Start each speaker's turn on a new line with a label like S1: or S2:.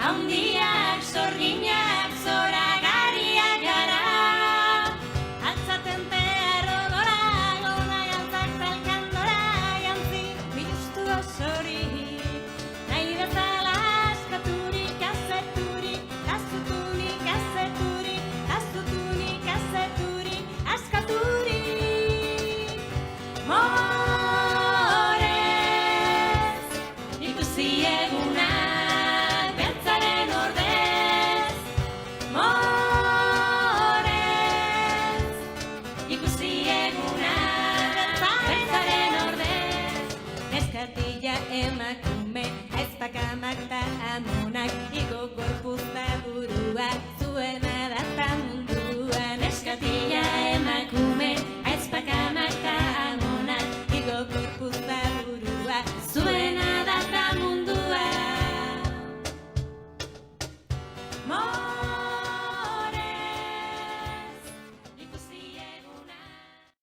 S1: Haundiak, sorginak, zoragarriak gara. Altzaten tearro gora, gona jantzak talkandora, jantzi biztu osorik. Nahi bezala askaturik, azeturik, azutunik, azeturik, azutunik, azeturik, askaturik. Morez, ikusi egunak beltzaren ordez. Morez, ikusi egunak beltzaren ordez. Neskatila emakume, ez da kamak da amo.